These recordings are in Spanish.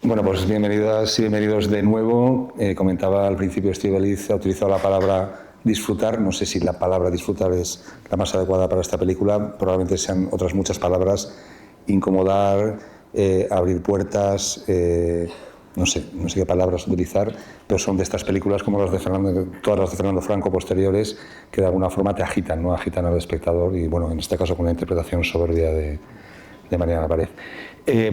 Bueno, pues bienvenidas y bienvenidos de nuevo. Comentaba al principio Estíbaliz, ha utilizado la palabra disfrutar. No sé si la palabra disfrutar es la más adecuada para esta película. Probablemente sean otras muchas palabras. Incomodar, abrir puertas, no sé qué palabras utilizar, pero son de estas películas como las de todas las de Fernando Franco posteriores, que de alguna forma te agitan, ¿no? Agitan al espectador y, bueno, en este caso con la interpretación soberbia de Mariana Álvarez.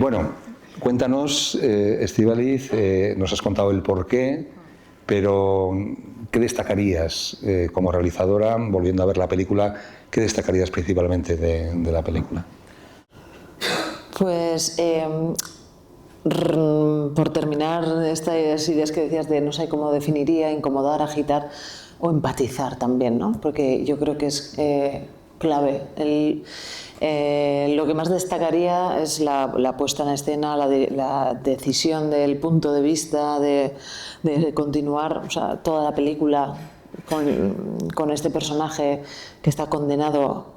Bueno, cuéntanos, Estíbaliz, nos has contado el porqué, pero ¿qué destacarías como realizadora, volviendo a ver la película, qué destacarías principalmente de la película? Pues por terminar estas ideas que decías de no sé cómo definiría, incomodar, agitar o empatizar también, ¿no? Porque yo creo que es clave. Lo que más destacaría es la puesta en escena, la decisión del punto de vista de continuar, o sea, toda la película con este personaje que está condenado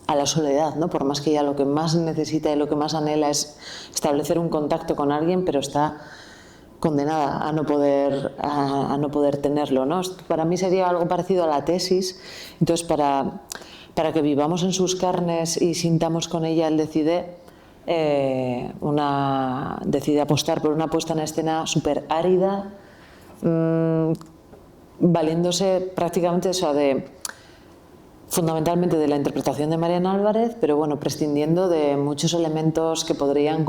a la soledad, ¿no? Por más que ella lo que más necesita y lo que más anhela es establecer un contacto con alguien, pero está condenada a no poder tenerlo, ¿no? Para mí sería algo parecido a la tesis. Entonces, para que vivamos en sus carnes y sintamos con ella, él decide apostar por una puesta en escena súper árida, valiéndose prácticamente, o sea, fundamentalmente de la interpretación de Mariana Álvarez, pero bueno, prescindiendo de muchos elementos que podrían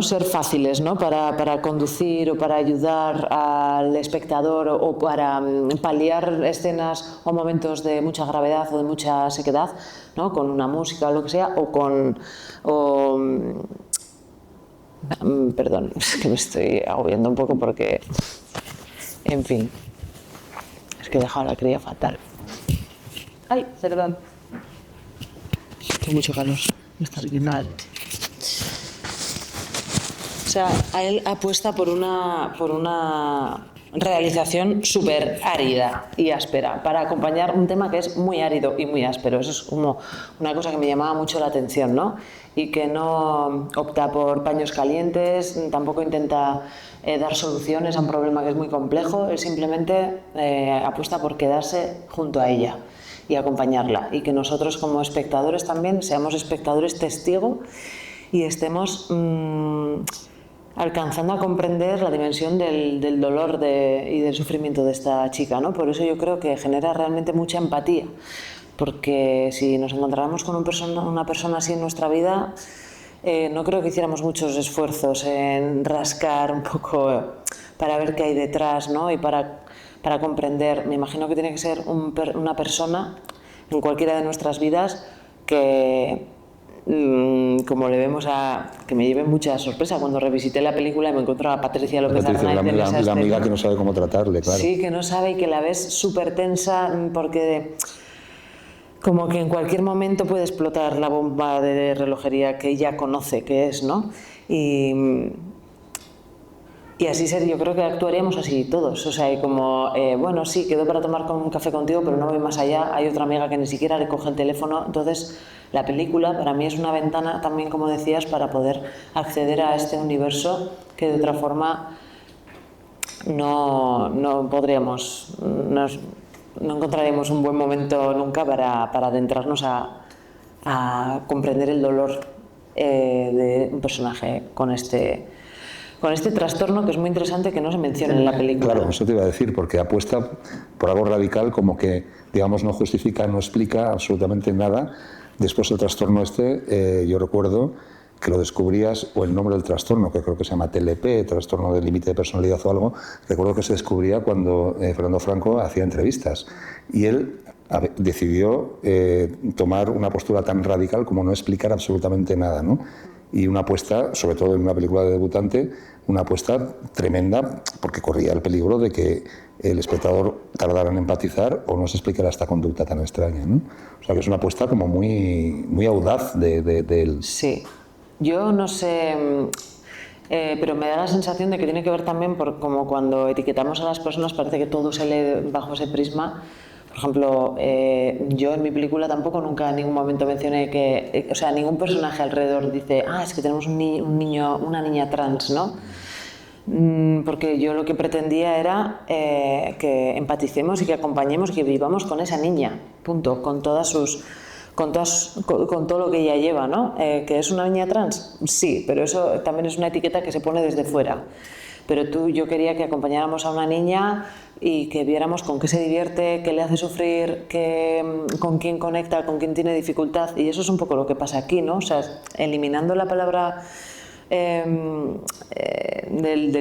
ser fáciles, ¿no? para conducir o para ayudar al espectador o para paliar escenas o momentos de mucha gravedad o de mucha sequedad, ¿no? Con una música o lo que sea, perdón, es que me estoy agobiando un poco porque, en fin, es que he dejado a la cría fatal. Ay, perdón. Tengo mucho calor. Me está riendo. O sea, él apuesta por una realización súper árida y áspera para acompañar un tema que es muy árido y muy áspero. Eso es como una cosa que me llamaba mucho la atención, ¿no? Y que no opta por paños calientes, tampoco intenta dar soluciones a un problema que es muy complejo. Él simplemente apuesta por quedarse junto a ella y acompañarla, y que nosotros como espectadores también seamos espectadores testigo y estemos alcanzando a comprender la dimensión del dolor y del sufrimiento de esta chica, ¿no? Por eso yo creo que genera realmente mucha empatía, porque si nos encontráramos con una persona así en nuestra vida, no creo que hiciéramos muchos esfuerzos en rascar un poco para ver qué hay detrás, ¿no? Y para comprender. Me imagino que tiene que ser una persona en cualquiera de nuestras vidas que, como le vemos que me llevé mucha sorpresa cuando revisité la película y me encontraba a Patricia López Arnaiz, la amiga que no sabe cómo tratarle, claro. Sí, que no sabe y que la ves súper tensa porque como que en cualquier momento puede explotar la bomba de relojería que ella conoce que es, ¿no? Y así yo creo que actuaríamos así todos, o sea, y como, bueno, sí, quedo para tomar un café contigo, pero no voy más allá, hay otra amiga que ni siquiera le coge el teléfono. Entonces, la película para mí es una ventana también, como decías, para poder acceder a este universo que de otra forma no podríamos, no encontraríamos un buen momento nunca para adentrarnos a comprender el dolor de un personaje con este trastorno, que es muy interesante que no se mencione en la película. Claro, eso te iba a decir, porque apuesta por algo radical, como que, digamos, no justifica, no explica absolutamente nada. Después el trastorno yo recuerdo que lo descubrías, o el nombre del trastorno, que creo que se llama TLP, trastorno del límite de personalidad o algo, recuerdo que se descubría cuando Fernando Franco hacía entrevistas. Y él decidió tomar una postura tan radical como no explicar absolutamente nada, ¿no? Y una apuesta, sobre todo en una película de debutante, una apuesta tremenda, porque corría el peligro de que el espectador tardara en empatizar o no se explicara esta conducta tan extraña, ¿no? O sea, que es una apuesta como muy, muy audaz de él. Sí, yo no sé, pero me da la sensación de que tiene que ver también como cuando etiquetamos a las personas parece que todo se lee bajo ese prisma. Por Por ejemplo, yo en mi película tampoco nunca en ningún momento mencioné que, o sea, ningún personaje alrededor dice, es que tenemos un niño, una niña trans, ¿no? Porque yo lo que pretendía era que empaticemos y que acompañemos y que vivamos con esa niña, punto, con todo lo que ella lleva, ¿no? ¿Que es una niña trans? Sí, pero eso también es una etiqueta que se pone desde fuera. Pero yo quería que acompañáramos a una niña y que viéramos con qué se divierte, qué le hace sufrir, con quién conecta, con quién tiene dificultad, y eso es un poco lo que pasa aquí, ¿no? O sea, eliminando la palabra del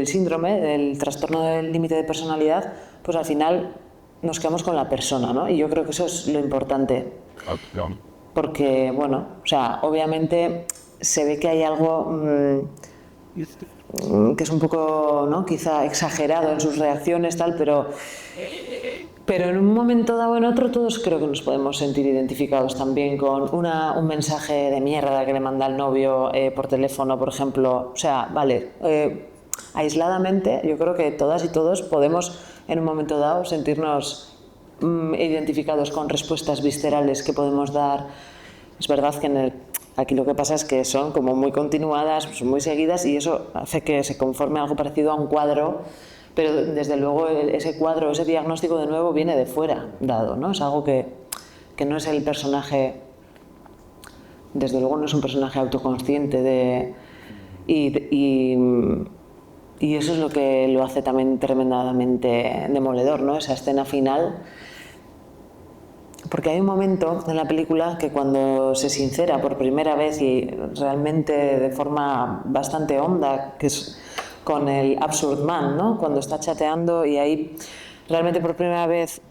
síndrome, del trastorno del límite de personalidad, pues al final nos quedamos con la persona, ¿no? Y yo creo que eso es lo importante. Porque, bueno, o sea, obviamente se ve que hay algo que es un poco, ¿no? Quizá exagerado en sus reacciones, tal, pero en un momento dado en otro todos creo que nos podemos sentir identificados también con un mensaje de mierda que le manda el novio por teléfono, por ejemplo. O sea, vale, aisladamente yo creo que todas y todos podemos en un momento dado sentirnos identificados con respuestas viscerales que podemos dar. Es verdad que aquí lo que pasa es que son como muy continuadas, son muy seguidas, y eso hace que se conforme algo parecido a un cuadro, pero desde luego ese cuadro, ese diagnóstico de nuevo viene de fuera dado, ¿no? Es algo que no es el personaje, desde luego no es un personaje autoconsciente y eso es lo que lo hace también tremendamente demoledor, ¿no? Esa escena final. Porque hay un momento en la película que cuando se sincera por primera vez y realmente de forma bastante honda, que es con el Absurd Man, ¿no? Cuando está chateando y ahí realmente por primera vez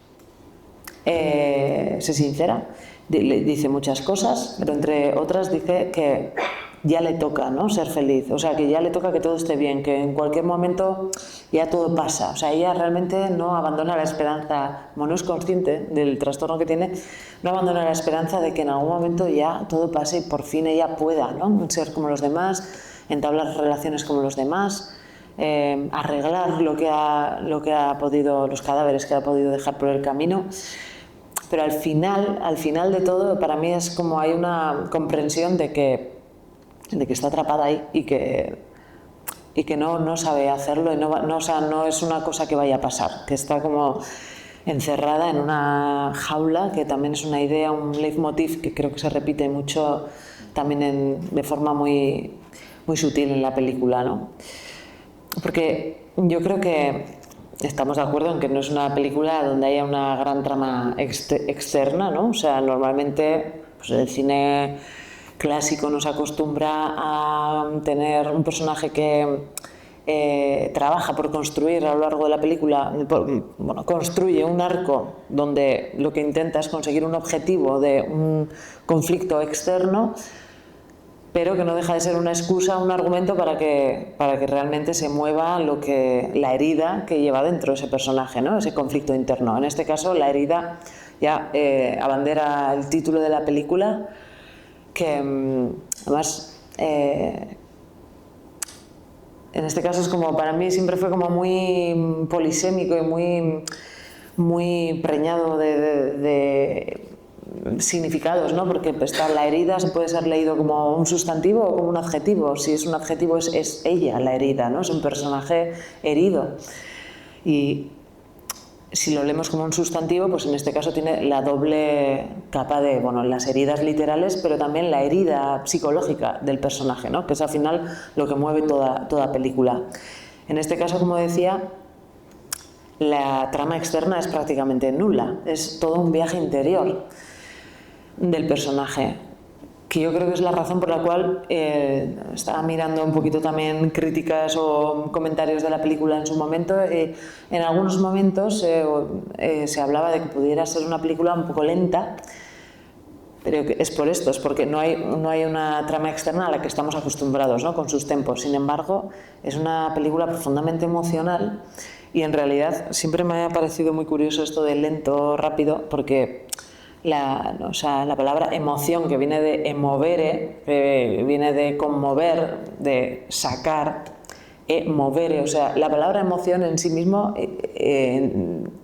se sincera, dice muchas cosas, pero entre otras dice que ya le toca, ¿no? Ser feliz, o sea, que ya le toca que todo esté bien, que en cualquier momento ya todo pasa. O sea, ella realmente no abandona la esperanza, como no es consciente del trastorno que tiene, no abandona la esperanza de que en algún momento ya todo pase y por fin ella pueda, ¿no? Ser como los demás, entablar relaciones como los demás, arreglar lo que ha podido, los cadáveres que ha podido dejar por el camino. Pero al final de todo, para mí es como hay una comprensión de que está atrapada ahí y que no sabe hacerlo y o sea, no es una cosa que vaya a pasar, que está como encerrada en una jaula, que también es una idea, un leitmotiv que creo que se repite mucho también de forma muy, muy sutil en la película, ¿no? Porque yo creo que estamos de acuerdo en que no es una película donde haya una gran trama externa, ¿no? O sea, normalmente pues el cine clásico nos acostumbra a tener un personaje que trabaja por construir a lo largo de la película, construye un arco donde lo que intenta es conseguir un objetivo de un conflicto externo, pero que no deja de ser una excusa, un argumento para que realmente se mueva la herida que lleva dentro ese personaje, ¿no? Ese conflicto interno. En este caso, la herida ya abandera el título de la película, que además en este caso es como, para mí siempre fue como muy polisémico y muy preñado de significados, ¿no? Porque la herida se puede ser leído como un sustantivo o como un adjetivo. Si es un adjetivo es ella la herida, ¿no? Es un personaje herido. Y si lo leemos como un sustantivo, pues en este caso tiene la doble capa de, las heridas literales, pero también la herida psicológica del personaje, ¿no? Que es al final lo que mueve toda película. En este caso, como decía, la trama externa es prácticamente nula, es todo un viaje interior del personaje, que yo creo que es la razón por la cual estaba mirando un poquito también críticas o comentarios de la película en su momento. En algunos momentos se hablaba de que pudiera ser una película un poco lenta, pero es por esto, es porque no hay una trama externa a la que estamos acostumbrados, ¿no? Con sus tempos. Sin embargo, es una película profundamente emocional y en realidad siempre me ha parecido muy curioso esto de lento, rápido, porque la palabra emoción, que viene de emovere, viene de conmover, de sacar, movere, o sea, la palabra emoción en sí mismo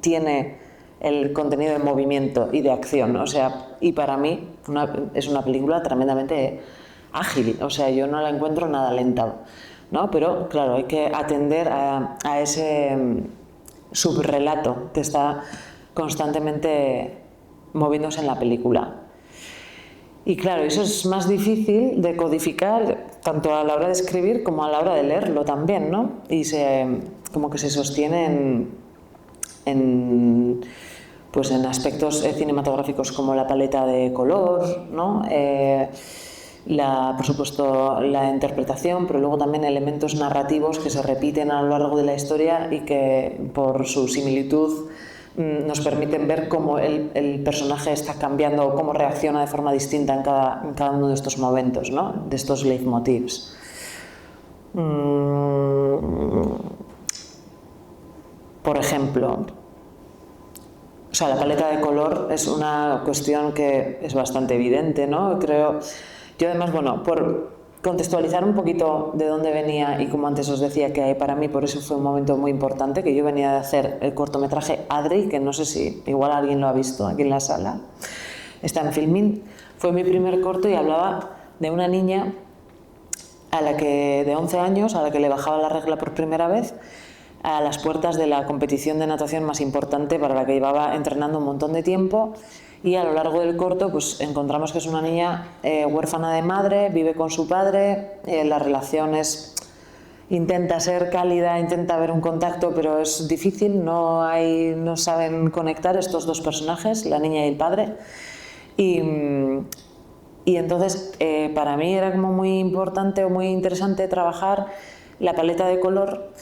tiene el contenido de movimiento y de acción. O sea, y para mí es una película tremendamente ágil. O sea, yo no la encuentro nada lenta, ¿no? Pero claro, hay que atender a ese subrelato que está constantemente moviéndose en la película. Y claro, eso es más difícil de codificar tanto a la hora de escribir como a la hora de leerlo también, ¿no? Y como que se sostiene pues en aspectos cinematográficos como la paleta de color, ¿no? Por supuesto, la interpretación, pero luego también elementos narrativos que se repiten a lo largo de la historia y que por su similitud nos permiten ver cómo el personaje está cambiando o cómo reacciona de forma distinta en cada uno de estos momentos, ¿no? De estos leitmotivs. Por ejemplo, o sea, la paleta de color es una cuestión que es bastante evidente, ¿no? Creo, yo además, bueno, por contextualizar un poquito de dónde venía y como antes os decía que para mí por eso fue un momento muy importante, que yo venía de hacer el cortometraje Adri, que no sé si igual alguien lo ha visto aquí en la sala, está en Filmin, fue mi primer corto y hablaba de una niña de 11 años a la que le bajaba la regla por primera vez a las puertas de la competición de natación más importante para la que llevaba entrenando un montón de tiempo. Y a lo largo del corto pues encontramos que es una niña huérfana de madre, vive con su padre, la relación intenta ser cálida, intenta haber un contacto, pero es difícil, no saben conectar estos dos personajes, la niña y el padre. Y entonces para mí era como muy importante o muy interesante trabajar la paleta de color,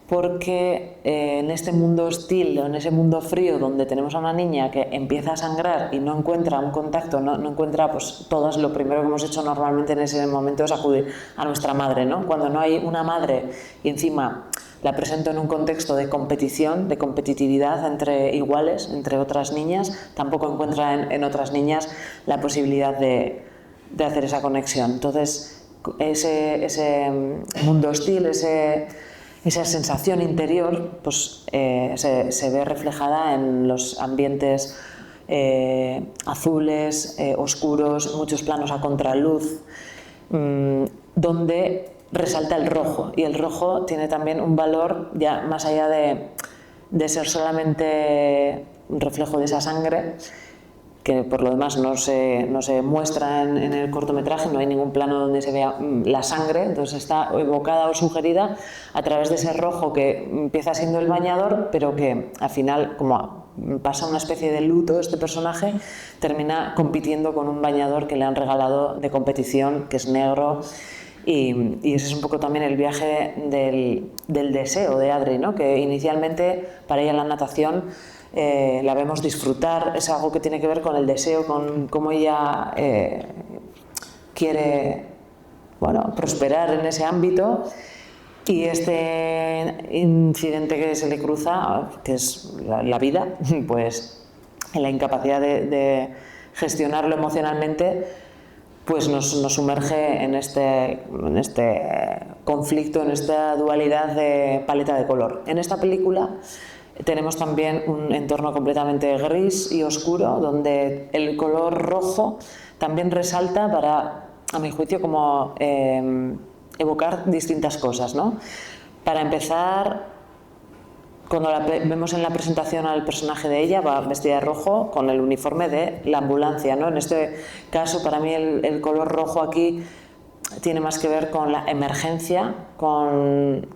porque en este mundo hostil, en ese mundo frío donde tenemos a una niña que empieza a sangrar y no encuentra un contacto, no encuentra pues todas, lo primero que hemos hecho normalmente en ese momento es acudir a nuestra madre, ¿no? Cuando no hay una madre y encima la presento en un contexto de competición, de competitividad entre iguales, entre otras niñas, tampoco encuentra en otras niñas la posibilidad de hacer esa conexión. Entonces, ese mundo hostil, esa sensación interior pues, se ve reflejada en los ambientes azules, oscuros, muchos planos a contraluz, donde resalta el rojo, y el rojo tiene también un valor ya más allá de ser solamente un reflejo de esa sangre, que por lo demás no se muestra en el cortometraje, no hay ningún plano donde se vea la sangre, entonces está evocada o sugerida a través de ese rojo que empieza siendo el bañador, pero que al final, como pasa una especie de luto este personaje, termina compitiendo con un bañador que le han regalado de competición, que es negro. Y ese es un poco también el viaje del deseo de Adri, ¿no? Que inicialmente para ella la natación la vemos disfrutar, es algo que tiene que ver con el deseo, con cómo ella quiere prosperar en ese ámbito, y este incidente que se le cruza, que es la vida, pues en la incapacidad de gestionarlo emocionalmente, pues nos sumerge en este conflicto, en esta dualidad de paleta de color. En esta película tenemos también un entorno completamente gris y oscuro, donde el color rojo también resalta para, a mi juicio, como evocar distintas cosas, ¿no? Para empezar, cuando vemos en la presentación al personaje de ella, va vestida de rojo con el uniforme de la ambulancia, ¿no? En este caso, para mí, el color rojo aquí tiene más que ver con la emergencia, con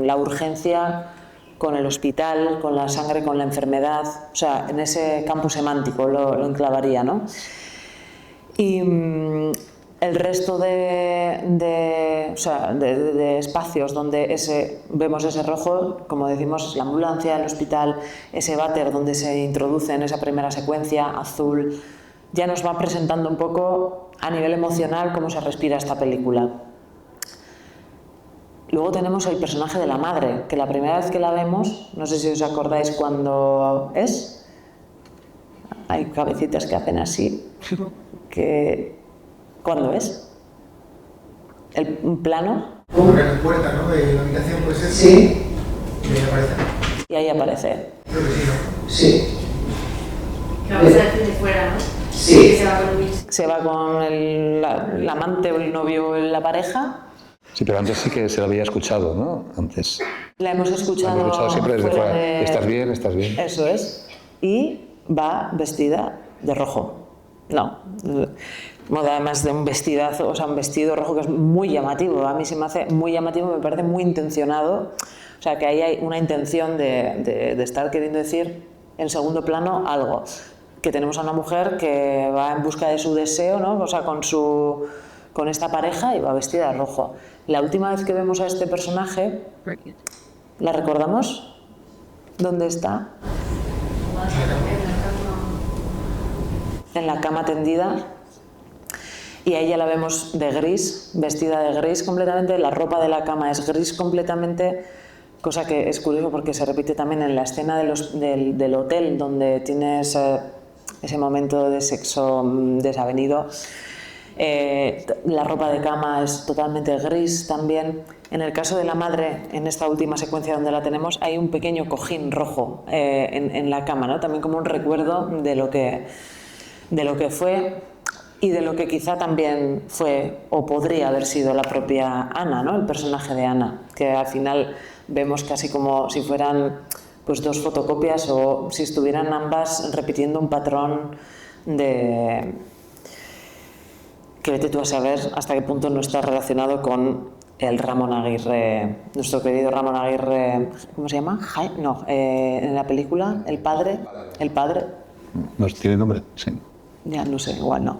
la urgencia, con el hospital, con la sangre, con la enfermedad. O sea, en ese campo semántico lo enclavaría, ¿no? Y el resto de espacios donde vemos ese rojo, como decimos, es la ambulancia, el hospital, ese váter donde se introduce en esa primera secuencia, azul, ya nos va presentando un poco a nivel emocional cómo se respira esta película. Luego tenemos el personaje de la madre, que la primera vez que la vemos, no sé si os acordáis cuándo es, hay cabecitas que hacen así, ¿cuándo es? Un plano. Como que en la puerta, ¿no? De la habitación puede ser. Sí. Y ahí aparece. Y ahí aparece. Creo que sí, ¿no? Sí. La mesa de cine fuera, ¿no? Sí. Que se va con Luis. Se va con el amante o el novio o la pareja. Sí, pero antes sí que se lo había escuchado, ¿no? Antes. La hemos escuchado, siempre desde fuera. de... ¿Estás bien? ¿Estás bien? Eso es. Y va vestida de rojo. No. Además de un vestidazo, o sea, un vestido rojo que es muy llamativo. A mí se me hace muy llamativo, me parece muy intencionado. O sea, que ahí hay una intención de estar queriendo decir en segundo plano algo. Que tenemos a una mujer que va en busca de su deseo, ¿no? O sea, con esta pareja y va vestida de rojo. La última vez que vemos a este personaje, ¿la recordamos? ¿Dónde está? En la cama tendida. Y a ella la vemos de gris, vestida de gris completamente. La ropa de la cama es gris completamente, cosa que es curioso porque se repite también en la escena del hotel, donde tienes ese momento de sexo desavenido. La ropa de cama es totalmente gris también. En el caso de la madre, en esta última secuencia donde la tenemos, hay un pequeño cojín rojo en la cama, ¿no? También como un recuerdo de lo que fue y de lo que quizá también fue o podría haber sido la propia Ana, ¿no? El personaje de Ana, que al final vemos casi como si fueran pues dos fotocopias o si estuvieran ambas repitiendo un patrón de... que vete tú a saber hasta qué punto no está relacionado con el Ramón Aguirre, nuestro querido Ramón Aguirre, ¿cómo se llama? No, en la película, el padre. ¿No tiene nombre? Sí. Ya no sé, igual no.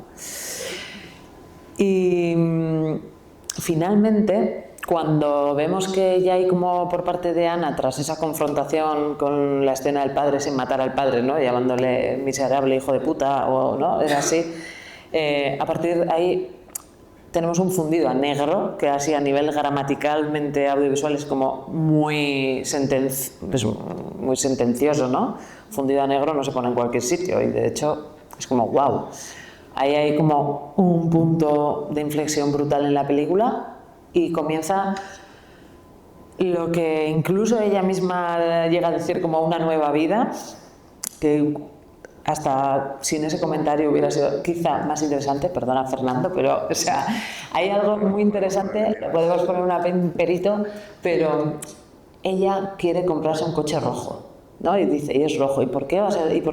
Y finalmente, cuando vemos que ya hay como por parte de Ana, tras esa confrontación con la escena del padre sin matar al padre, ¿no? Llamándole miserable hijo de puta, o no, era así. A partir de ahí tenemos un fundido a negro, que así a nivel gramaticalmente audiovisual es como muy sentencioso, ¿no? Fundido a negro no se pone en cualquier sitio y de hecho es como wow. Ahí hay como un punto de inflexión brutal en la película y comienza lo que incluso ella misma llega a decir como una nueva vida, que hasta sin ese comentario hubiera sido quizá más interesante, perdona Fernando, pero o sea, hay algo muy interesante, podemos poner un perito, pero ella quiere comprarse un coche rojo, ¿no? Y dice, y es rojo, ¿y por qué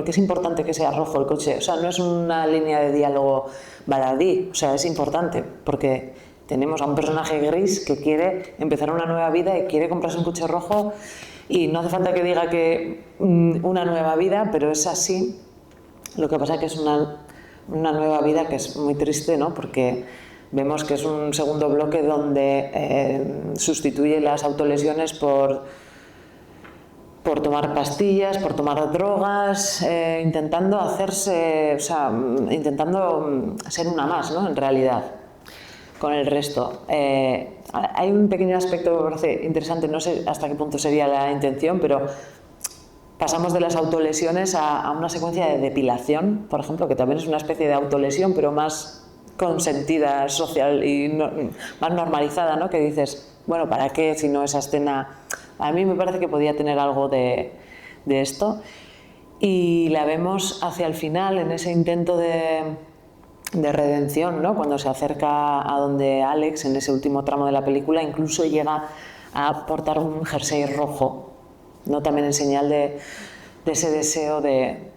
es importante que sea rojo el coche? O sea, no es una línea de diálogo baladí, o sea, es importante, porque tenemos a un personaje gris que quiere empezar una nueva vida y quiere comprarse un coche rojo y no hace falta que diga que una nueva vida, pero es así. Lo que pasa es que es una nueva vida que es muy triste, ¿no? Porque vemos que es un segundo bloque donde sustituye las autolesiones por tomar pastillas, por tomar drogas, intentando hacerse, o sea, intentando ser una más, ¿no? En realidad, con el resto. Hay un pequeño aspecto que me parece interesante, no sé hasta qué punto sería la intención, pero pasamos de las autolesiones a una secuencia de depilación, por ejemplo, que también es una especie de autolesión, pero más consentida, social y más normalizada, ¿no? Que dices, bueno, ¿para qué si no esa escena? A mí me parece que podía tener algo de esto. Y la vemos hacia el final, en ese intento de redención, ¿no? Cuando se acerca a donde Alex, en ese último tramo de la película, incluso llega a portar un jersey rojo, ¿no? También en señal de ese deseo de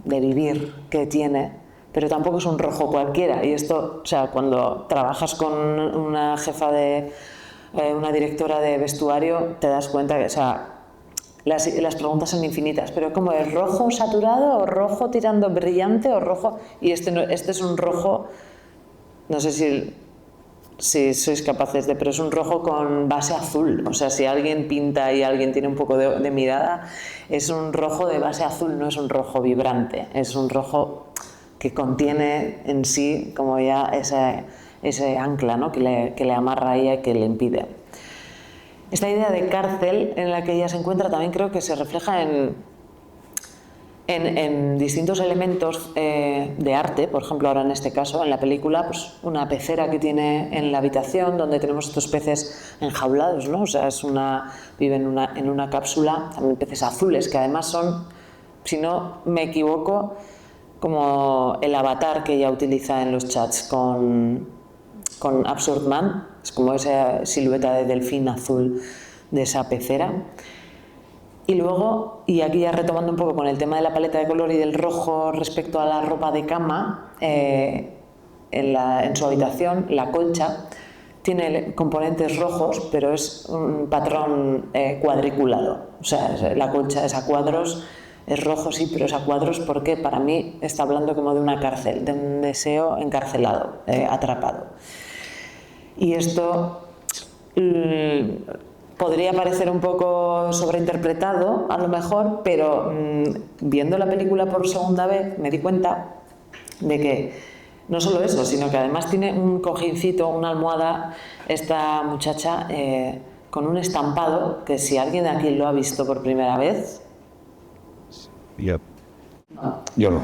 vivir que tiene, pero tampoco es un rojo cualquiera. Y esto, o sea, cuando trabajas con una jefa una directora de vestuario, te das cuenta que, o sea, las preguntas son infinitas, pero ¿cómo es? ¿Rojo saturado o rojo tirando brillante o rojo? Y este es un rojo, no sé si sois capaces pero es un rojo con base azul. O sea, si alguien pinta y alguien tiene un poco de mirada, es un rojo de base azul, no es un rojo vibrante, es un rojo que contiene en sí como ya ese ancla, ¿no? que le amarra a ella y que le impide. Esta idea de cárcel en la que ella se encuentra también creo que se refleja en distintos elementos de arte. Por ejemplo, ahora en este caso, en la película, pues una pecera que tiene en la habitación donde tenemos estos peces enjaulados, ¿no? O sea, viven en una cápsula, también peces azules, que además son si no me equivoco, como el avatar que ella utiliza en los chats con Absurd Man, es como esa silueta de delfín azul de esa pecera. Y luego, y aquí ya retomando un poco con el tema de la paleta de color y del rojo respecto a la ropa de cama, en su habitación, la colcha tiene componentes rojos, pero es un patrón cuadriculado. O sea, la colcha es a cuadros, es rojo sí, pero es a cuadros porque para mí está hablando como de una cárcel, de un deseo encarcelado, atrapado. Y esto podría parecer un poco sobreinterpretado, a lo mejor, pero viendo la película por segunda vez me di cuenta de que no solo eso, sino que además tiene un cojincito, una almohada, esta muchacha con un estampado que si alguien de aquí lo ha visto por primera vez... Yep. Yo no.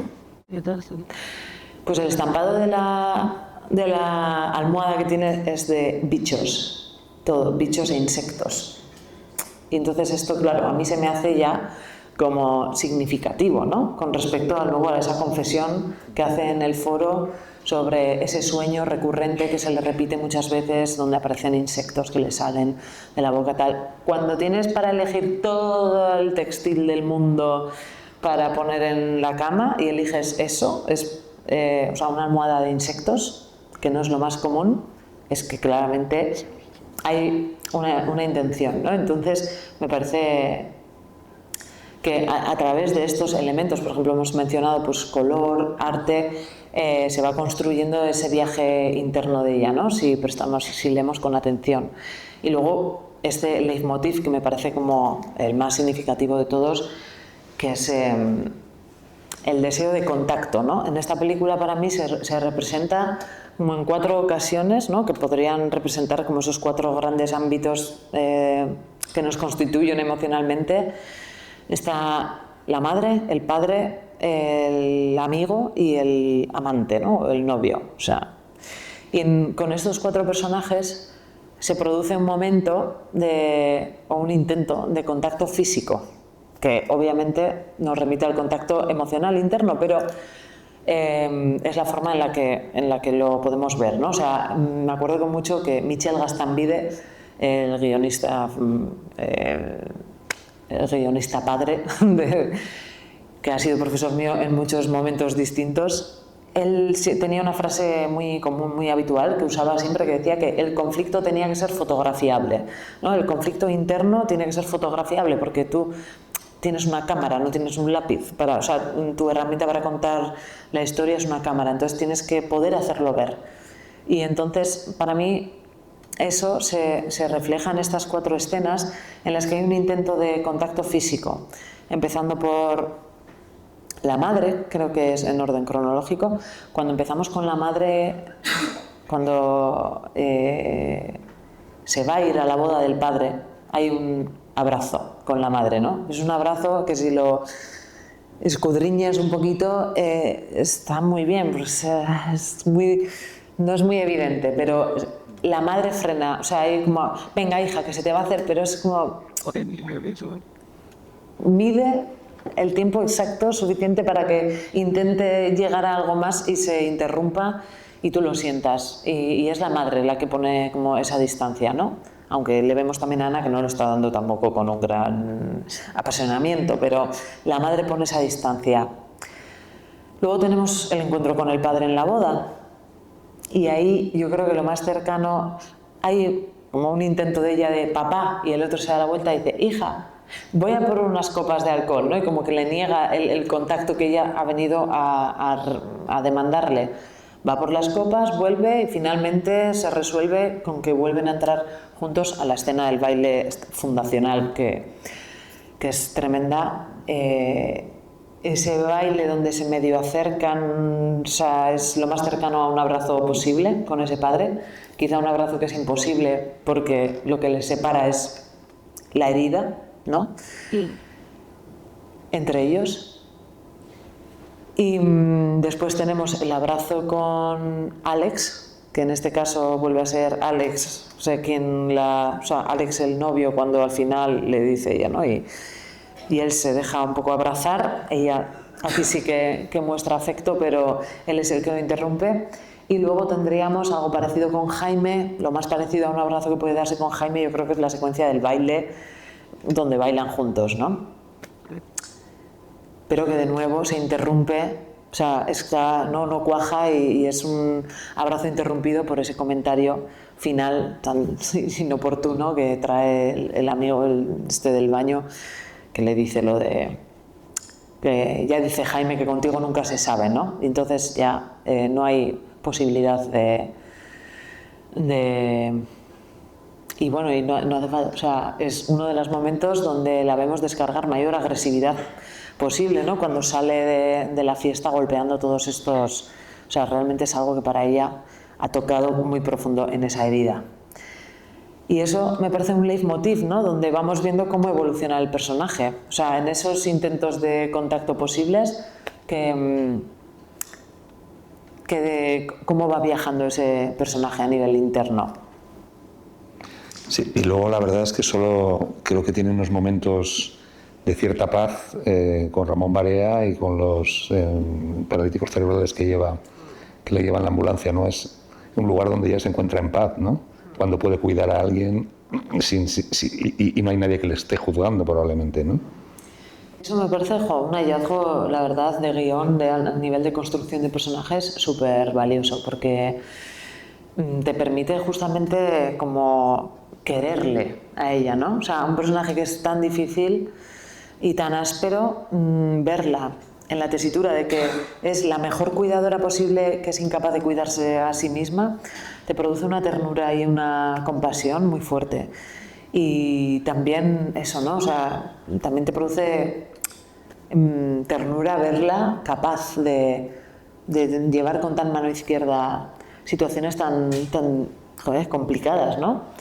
Pues el estampado de la almohada que tiene es de bichos, todo, bichos e insectos. Y entonces esto, claro, a mí se me hace ya como significativo, ¿no? Con respecto luego a esa confesión que hace en el foro sobre ese sueño recurrente que se le repite muchas veces, donde aparecen insectos que le salen de la boca tal. Cuando tienes para elegir todo el textil del mundo para poner en la cama y eliges eso, o sea, una almohada de insectos, que no es lo más común, es que claramente hay una intención, ¿no? Entonces me parece que a través de estos elementos, por ejemplo, hemos mencionado pues color, arte, se va construyendo ese viaje interno de ella, ¿no? Si leemos con atención. Y luego este leitmotiv que me parece como el más significativo de todos, que es el deseo de contacto, ¿no? En esta película para mí se representa como en 4 ocasiones, ¿no? Que podrían representar como esos 4 grandes ámbitos que nos constituyen emocionalmente. Está la madre, el padre, el amigo y el amante, ¿no? El novio. O sea, con estos 4 personajes se produce un momento o un intento de contacto físico, que obviamente nos remite al contacto emocional interno, pero es la forma en la que lo podemos ver, ¿no? O sea, me acuerdo con mucho que Michel Gastambide, el guionista padre, que ha sido profesor mío en muchos momentos distintos, él tenía una frase muy común, muy habitual, que usaba siempre, que decía que el conflicto tenía que ser fotografiable, ¿no? El conflicto interno tiene que ser fotografiable porque tú tienes una cámara, no tienes un lápiz, o sea, tu herramienta para contar la historia es una cámara, entonces tienes que poder hacerlo ver. Y entonces, para mí, eso se refleja en estas 4 escenas en las que hay un intento de contacto físico, empezando por la madre, creo que es en orden cronológico. Cuando empezamos con la madre, cuando se va a ir a la boda del padre, hay un abrazo con la madre, ¿no? Es un abrazo que si lo escudriñas un poquito está muy bien, pues, no es muy evidente, pero la madre frena, o sea, hay como, venga hija, que se te va a hacer, pero es como, mide el tiempo exacto suficiente para que intente llegar a algo más y se interrumpa y tú lo sientas, y es la madre la que pone como esa distancia, ¿no? Aunque le vemos también a Ana que no lo está dando tampoco con un gran apasionamiento, pero la madre pone esa distancia. Luego tenemos el encuentro con el padre en la boda, y ahí yo creo que lo más cercano, hay como un intento de ella de papá, y el otro se da la vuelta y dice, hija, voy a por unas copas de alcohol, ¿no? Y como que le niega el contacto que ella ha venido a demandarle. Va por las copas, vuelve y finalmente se resuelve con que vuelven a entrar juntos a la escena del baile fundacional, que es tremenda. Ese baile donde se medio acercan, o sea, es lo más cercano a un abrazo posible con ese padre. Quizá un abrazo que es imposible porque lo que les separa es la herida, ¿no? Sí. Entre ellos. Y después tenemos el abrazo con Alex, que en este caso vuelve a ser Alex, o sea, Alex el novio, cuando al final le dice ella, ¿no? Y y él se deja un poco abrazar, ella aquí sí que muestra afecto, pero él es el que lo interrumpe. Y luego tendríamos algo parecido con Jaime, lo más parecido a un abrazo que puede darse con Jaime, yo creo que es la secuencia del baile, donde bailan juntos, ¿no? Pero que de nuevo se interrumpe, o sea, no cuaja y es un abrazo interrumpido por ese comentario final tan inoportuno que trae el amigo del baño, que le dice lo de... que ya dice Jaime que contigo nunca se sabe, ¿no? Y entonces ya no hay posibilidad de y bueno, y no hace falta, o sea, es uno de los momentos donde la vemos descargar mayor agresividad posible, ¿no? Cuando sale de la fiesta golpeando todos estos, o sea, realmente es algo que para ella ha tocado muy profundo en esa herida. Y eso me parece un leitmotiv, ¿no? Donde vamos viendo cómo evoluciona el personaje, o sea, en esos intentos de contacto posibles, cómo va viajando ese personaje a nivel interno. Sí, y luego la verdad es que solo creo que tiene unos momentos de cierta paz con Ramón Barea y con los paralíticos cerebrales que le llevan la ambulancia, ¿no? Es un lugar donde ella se encuentra en paz, ¿no? Cuando puede cuidar a alguien y no hay nadie que le esté juzgando probablemente, ¿no? Eso me parece un hallazgo, la verdad, de guión, a nivel de construcción de personajes, súper valioso, porque te permite justamente como quererle a ella, ¿no? O sea, un personaje que es tan difícil y tan áspero, verla en la tesitura de que es la mejor cuidadora posible, que es incapaz de cuidarse a sí misma, te produce una ternura y una compasión muy fuerte. Y también eso, ¿no? O sea, también te produce ternura verla capaz de llevar con tan mano izquierda situaciones tan complicadas, ¿no?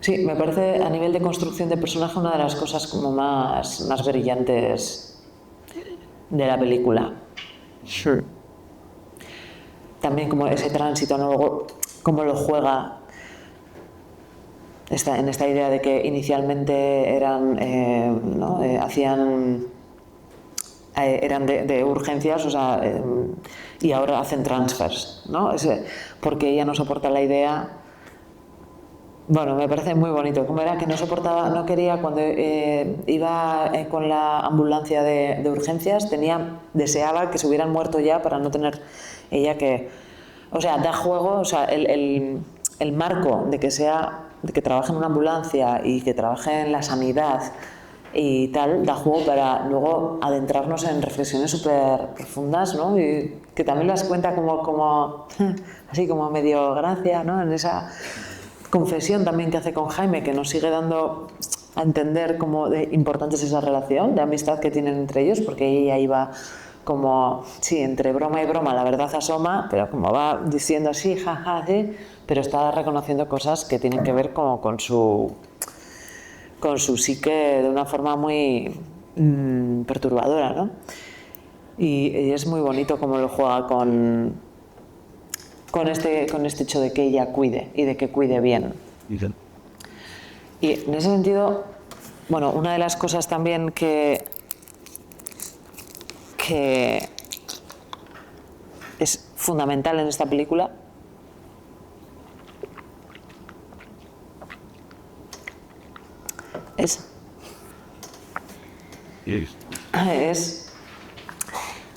Sí, me parece a nivel de construcción de personaje una de las cosas como más brillantes de la película. Sure. También como ese tránsito, ¿no? Luego, cómo lo juega en esta idea de que inicialmente eran, eran de urgencias, o sea, y ahora hacen transfers, ¿no? Porque ella no soporta la idea. Bueno, me parece muy bonito. Como era que no soportaba, no quería cuando iba con la ambulancia de urgencias, deseaba que se hubieran muerto ya para no tener ella que, o sea, da juego, o sea, el marco de que trabaje en una ambulancia y que trabaje en la sanidad y tal, da juego para luego adentrarnos en reflexiones súper profundas, ¿no? Y que también las cuenta como así como medio gracia, ¿no? En esa confesión también que hace con Jaime, que nos sigue dando a entender cómo de importante es esa relación de amistad que tienen entre ellos, porque ella iba como, sí, entre broma y broma, la verdad asoma, pero como va diciendo así, jaja, sí, pero está reconociendo cosas que tienen que ver como con su psique de una forma muy perturbadora, ¿no? Y es muy bonito cómo lo juega con este hecho de que ella cuide y de que cuide bien. Y en ese sentido, bueno, una de las cosas también que es fundamental en esta película es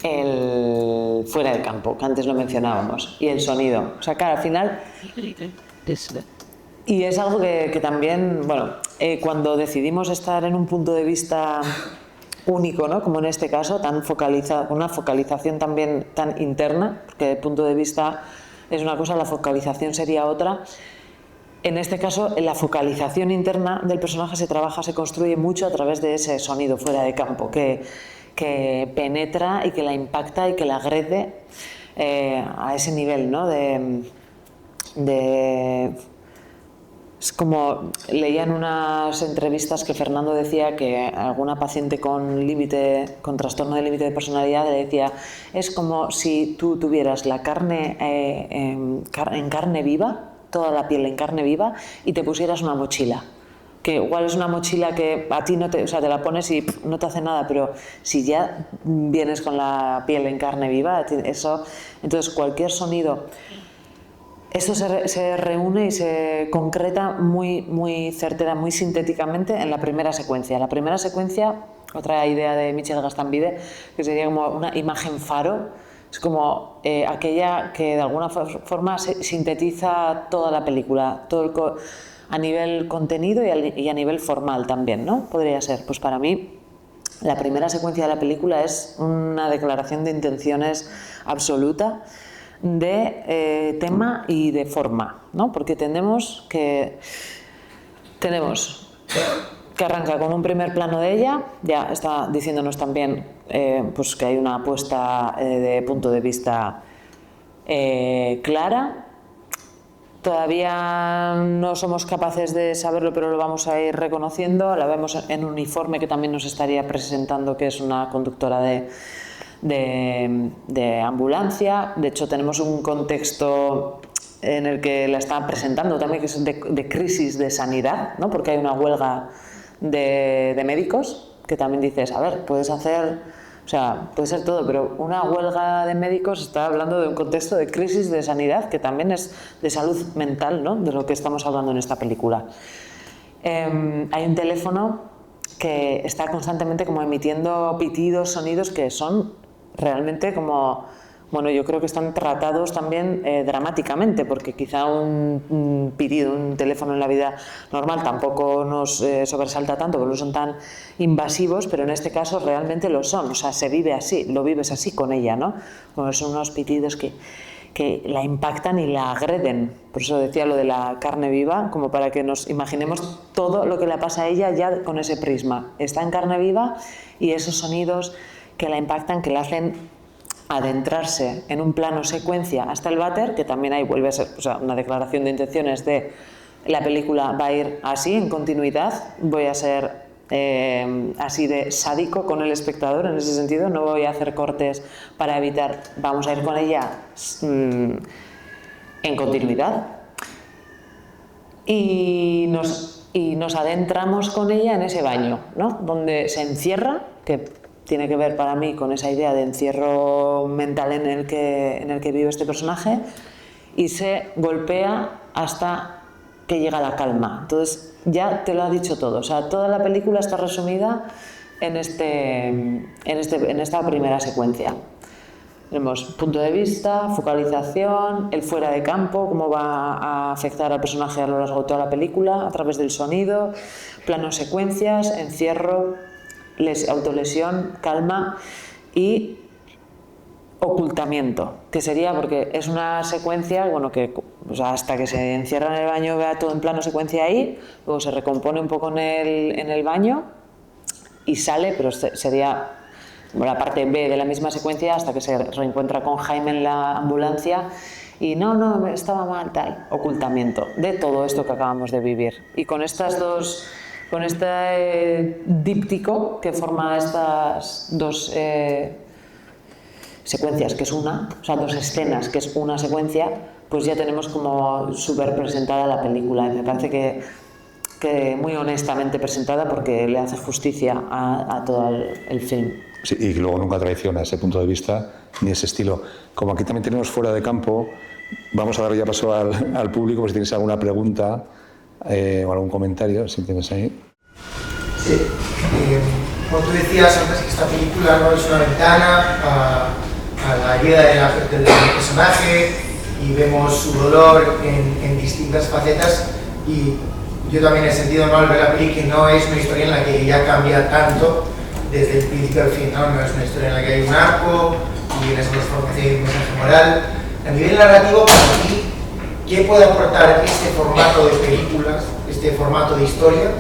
el fuera de campo, que antes lo mencionábamos, y el sonido. O sea, claro, al final... Y es algo que también, bueno, cuando decidimos estar en un punto de vista único, ¿no? Como en este caso, una focalización también tan interna, porque el punto de vista es una cosa, la focalización sería otra. En este caso, la focalización interna del personaje se construye mucho a través de ese sonido fuera de campo, que penetra y que la impacta y que la agrede a ese nivel, ¿no? Es como leía en unas entrevistas que Fernando decía que alguna paciente con trastorno de límite de personalidad le decía, es como si tú tuvieras la carne en carne viva, toda la piel en carne viva, y te pusieras una mochila. que igual es una mochila que a ti no te, o sea, te la pones y no te hace nada, pero si ya vienes con la piel en carne viva, eso, entonces cualquier sonido, esto se reúne y se concreta muy certera, muy sintéticamente en la primera secuencia. La primera secuencia, otra idea de Michel Gastambide, que sería como una imagen faro, es como aquella que de alguna forma sintetiza toda la película, todo a nivel contenido y a nivel formal también, ¿no? Podría ser. Pues para mí la primera secuencia de la película es una declaración de intenciones absoluta de tema y de forma, ¿no? Porque tenemos que arranca con un primer plano de ella, ya está diciéndonos también pues que hay una apuesta de punto de vista clara. Todavía no somos capaces de saberlo, pero lo vamos a ir reconociendo. La vemos en uniforme, que también nos estaría presentando que es una conductora de ambulancia. De hecho, tenemos un contexto en el que la están presentando también, que es de crisis de sanidad, ¿no? Porque hay una huelga de médicos, que también dices, a ver, puedes hacer... O sea, puede ser todo, pero una huelga de médicos está hablando de un contexto de crisis de sanidad, que también es de salud mental, ¿no? De lo que estamos hablando en esta película. Hay un teléfono que está constantemente como emitiendo pitidos, sonidos que son realmente como... Bueno, yo creo que están tratados también dramáticamente, porque quizá un pitido, un teléfono en la vida normal tampoco nos sobresalta tanto, porque no son tan invasivos, pero en este caso realmente lo son. O sea, se vive así, lo vives así con ella, ¿no? Como son unos pitidos que la impactan y la agreden. Por eso decía lo de la carne viva, como para que nos imaginemos todo lo que le pasa a ella ya con ese prisma. Está en carne viva y esos sonidos que la impactan, que la hacen adentrarse en un plano secuencia hasta el váter, que también ahí vuelve a ser, o sea, una declaración de intenciones de la película va a ir así, en continuidad, voy a ser así de sádico con el espectador en ese sentido, no voy a hacer cortes para evitar, vamos a ir con ella en continuidad y nos adentramos con ella en ese baño, ¿no? Donde se encierra, que tiene que ver para mí con esa idea de encierro mental en el que vive este personaje, y se golpea hasta que llega la calma. Entonces ya te lo ha dicho todo, o sea, toda la película está resumida en esta primera secuencia. Tenemos punto de vista, focalización, el fuera de campo, cómo va a afectar al personaje a lo largo de toda la película, a través del sonido, planos secuencias, encierro, autolesión, calma y ocultamiento, que sería, porque es una secuencia, bueno, que o sea, hasta que se encierra en el baño vea todo en plano secuencia ahí, luego se recompone un poco en el baño y sale, pero sería la parte B de la misma secuencia hasta que se reencuentra con Jaime en la ambulancia y no, estaba mal, tal, ocultamiento de todo esto que acabamos de vivir. Y con estas dos... Con este díptico que forma estas dos secuencias, que es una, o sea, dos escenas, que es una secuencia, pues ya tenemos como súper presentada la película. Y me parece que muy honestamente presentada, porque le hace justicia a todo el film. Sí, y luego nunca traiciona ese punto de vista ni ese estilo. Como aquí también tenemos fuera de campo, vamos a dar ya paso al público, pues si tienes alguna pregunta o algún comentario, si tienes ahí. Sí, como tú decías antes, que esta película no es una ventana a la vida del personaje, y vemos su dolor en distintas facetas, y yo también he sentido, ¿no?, al ver la peli, que no es una historia en la que ella cambia tanto desde el principio al fin, ¿no? No es una historia en la que hay un arco y una transformación y un mensaje moral. A nivel narrativo, para ti, ¿qué puede aportar este formato de películas, este formato de historia,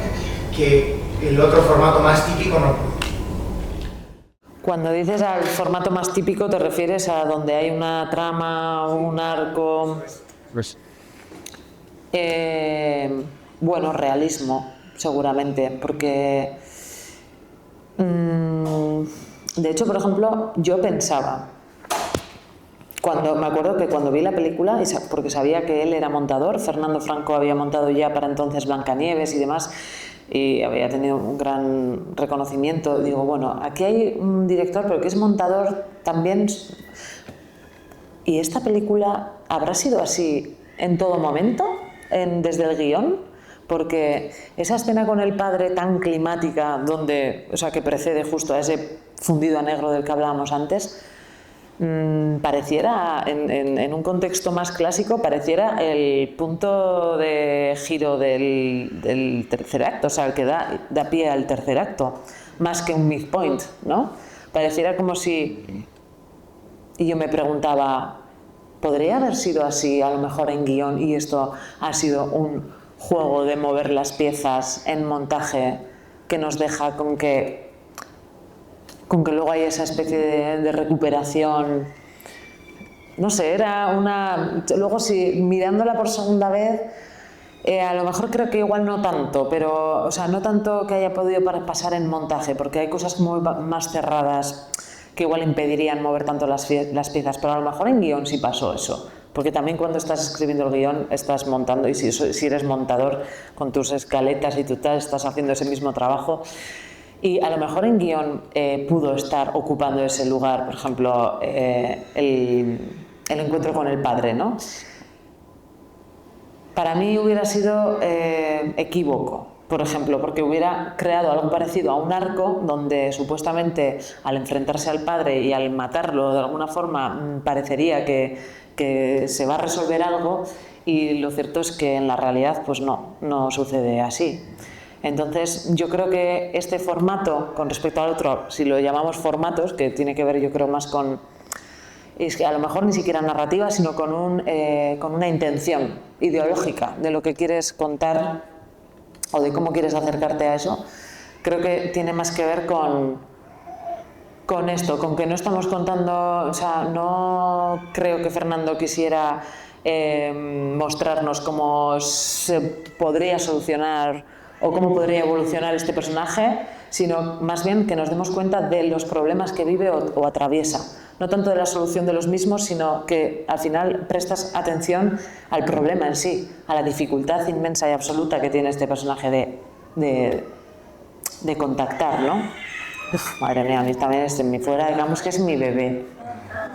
que el otro formato más típico no? Cuando dices al formato más típico, ¿te refieres a donde hay una trama o un arco? Bueno, realismo, seguramente, porque de hecho, por ejemplo, yo pensaba, me acuerdo que cuando vi la película, porque sabía que él era montador, Fernando Franco había montado ya para entonces Blancanieves y demás, y había tenido un gran reconocimiento, digo, bueno, aquí hay un director pero que es montador también, y esta película habrá sido así en todo momento, desde el guión, porque esa escena con el padre tan climática, que precede justo a ese fundido a negro del que hablábamos antes, pareciera, en un contexto más clásico, pareciera el punto de giro del tercer acto, o sea, el que da pie al tercer acto, más que un midpoint, ¿no? Pareciera como si... Y yo me preguntaba, ¿podría haber sido así a lo mejor en guión y esto ha sido un juego de mover las piezas en montaje que nos deja con que luego hay esa especie de recuperación? No sé, era una... Luego sí, mirándola por segunda vez, a lo mejor creo que igual no tanto, pero, o sea, no tanto que haya podido pasar en montaje, porque hay cosas muy más cerradas que igual impedirían mover tanto las piezas, pero a lo mejor en guión sí pasó eso, porque también cuando estás escribiendo el guión estás montando, y si eres montador con tus escaletas y tú estás haciendo ese mismo trabajo, y a lo mejor en guión pudo estar ocupando ese lugar, por ejemplo, el encuentro con el padre, ¿no? Para mí hubiera sido equívoco, por ejemplo, porque hubiera creado algo parecido a un arco donde supuestamente al enfrentarse al padre y al matarlo de alguna forma parecería que se va a resolver algo, y lo cierto es que en la realidad pues no sucede así. Entonces yo creo que este formato con respecto al otro, si lo llamamos formatos, que tiene que ver yo creo más con, es que a lo mejor ni siquiera narrativa, sino con una intención ideológica de lo que quieres contar o de cómo quieres acercarte a eso, creo que tiene más que ver con esto, con que no estamos contando, o sea, no creo que Fernando quisiera mostrarnos cómo se podría solucionar o cómo podría evolucionar este personaje, sino más bien que nos demos cuenta de los problemas que vive o atraviesa. No tanto de la solución de los mismos, sino que al final prestas atención al problema en sí, a la dificultad inmensa y absoluta que tiene este personaje de contactar, ¿no? Uf, madre mía, a mí también mi fuera, digamos que es mi bebé.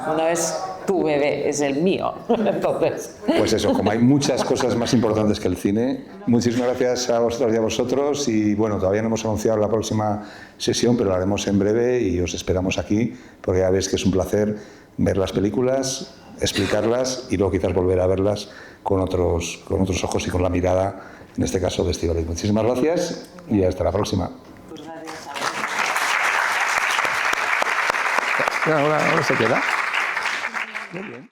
No es tu bebé, es el mío. Entonces... Pues eso, como hay muchas cosas más importantes que el cine, muchísimas gracias a vosotros y a vosotros, y bueno, todavía no hemos anunciado la próxima sesión, pero la haremos en breve y os esperamos aquí, porque ya veis que es un placer ver las películas, explicarlas y luego quizás volver a verlas con otros ojos y con la mirada, en este caso de Estíbaliz. Muchísimas gracias y hasta la próxima. Pues gracias. Ahora se queda. Muy bien.